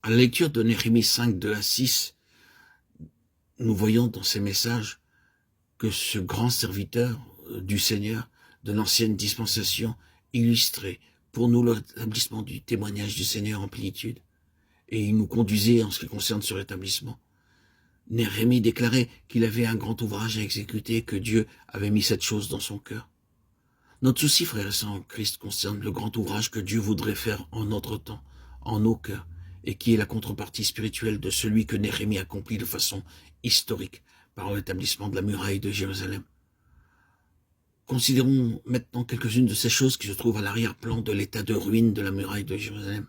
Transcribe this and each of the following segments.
À la lecture de Néhémie 5, 2 à 6, nous voyons dans ces messages que ce grand serviteur du Seigneur de l'ancienne dispensation illustrait pour nous l'établissement du témoignage du Seigneur en plénitude. Et il nous conduisait en ce qui concerne ce rétablissement. Néhémie déclarait qu'il avait un grand ouvrage à exécuter, que Dieu avait mis cette chose dans son cœur. Notre souci, frères et sœurs en Christ, concerne le grand ouvrage que Dieu voudrait faire en notre temps, en nos cœurs, et qui est la contrepartie spirituelle de celui que Néhémie accomplit de façon historique par l'établissement de la muraille de Jérusalem. Considérons maintenant quelques-unes de ces choses qui se trouvent à l'arrière-plan de l'état de ruine de la muraille de Jérusalem.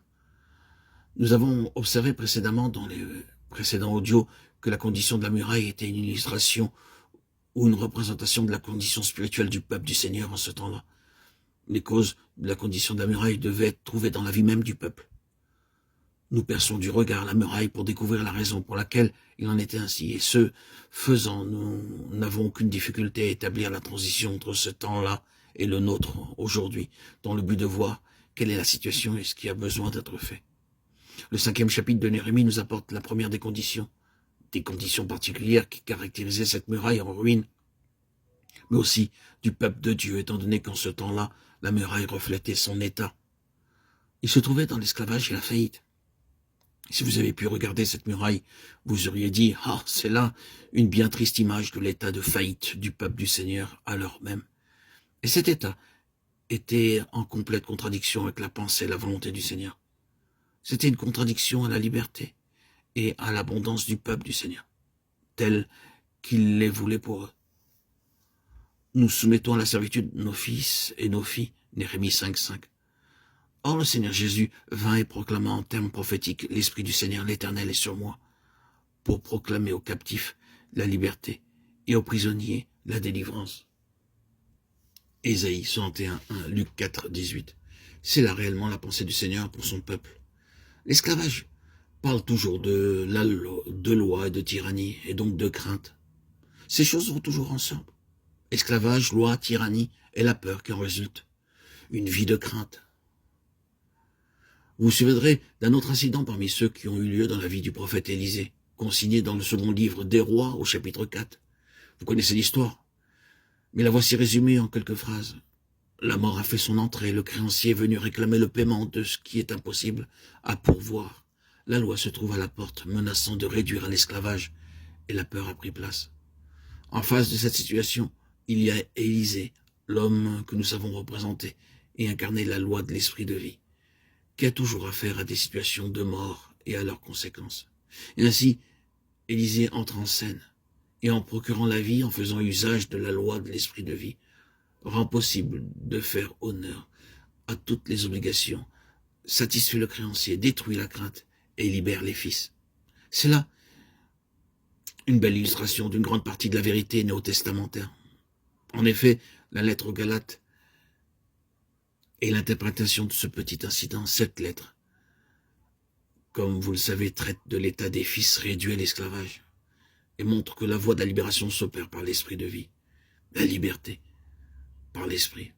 Nous avons observé précédemment dans les précédents audios que la condition de la muraille était une illustration ou une représentation de la condition spirituelle du peuple du Seigneur en ce temps-là. Les causes de la condition de la muraille devaient être trouvées dans la vie même du peuple. Nous perçons du regard la muraille pour découvrir la raison pour laquelle il en était ainsi. Et ce faisant, nous n'avons aucune difficulté à établir la transition entre ce temps-là et le nôtre aujourd'hui, dans le but de voir quelle est la situation et ce qui a besoin d'être fait. Le 5e chapitre de Néhémie nous apporte la première des conditions particulières qui caractérisaient cette muraille en ruine, mais aussi du peuple de Dieu, étant donné qu'en ce temps-là, la muraille reflétait son état. Il se trouvait dans l'esclavage et la faillite. Si vous avez pu regarder cette muraille, vous auriez dit « Ah, c'est là une bien triste image de l'état de faillite du peuple du Seigneur à l'heure même. » Et cet état était en complète contradiction avec la pensée et la volonté du Seigneur. C'était une contradiction à la liberté et à l'abondance du peuple du Seigneur, tel qu'il les voulait pour eux. Nous soumettons à la servitude nos fils et nos filles, Néhémie 5.5. Or le Seigneur Jésus vint et proclama en termes prophétiques « L'Esprit du Seigneur l'Éternel est sur moi » pour proclamer aux captifs la liberté et aux prisonniers la délivrance. Ésaïe 61.1, Luc 4.18. C'est là réellement la pensée du Seigneur pour son peuple. L'esclavage parle toujours de loi et de tyrannie, et donc de crainte. Ces choses vont toujours ensemble. Esclavage, loi, tyrannie et la peur qui en résulte. Une vie de crainte. Vous vous souviendrez d'un autre incident parmi ceux qui ont eu lieu dans la vie du prophète Élisée, consigné dans le second livre des Rois au chapitre 4. Vous connaissez l'histoire, mais la voici résumée en quelques phrases. La mort a fait son entrée, le créancier est venu réclamer le paiement de ce qui est impossible à pourvoir. La loi se trouve à la porte, menaçant de réduire à l'esclavage, et la peur a pris place. En face de cette situation, il y a Élisée, l'homme que nous savons représenter et incarner la loi de l'esprit de vie, qui a toujours affaire à des situations de mort et à leurs conséquences. Et ainsi, Élisée entre en scène, et en procurant la vie, en faisant usage de la loi de l'esprit de vie, rend possible de faire honneur à toutes les obligations, satisfait le créancier, détruit la crainte et libère les fils. C'est là une belle illustration d'une grande partie de la vérité néo-testamentaire. En effet, la lettre aux Galates et l'interprétation de ce petit incident, cette lettre, comme vous le savez, traite de l'état des fils réduits à l'esclavage et montre que la voie de la libération s'opère par l'esprit de vie, la liberté par l'esprit.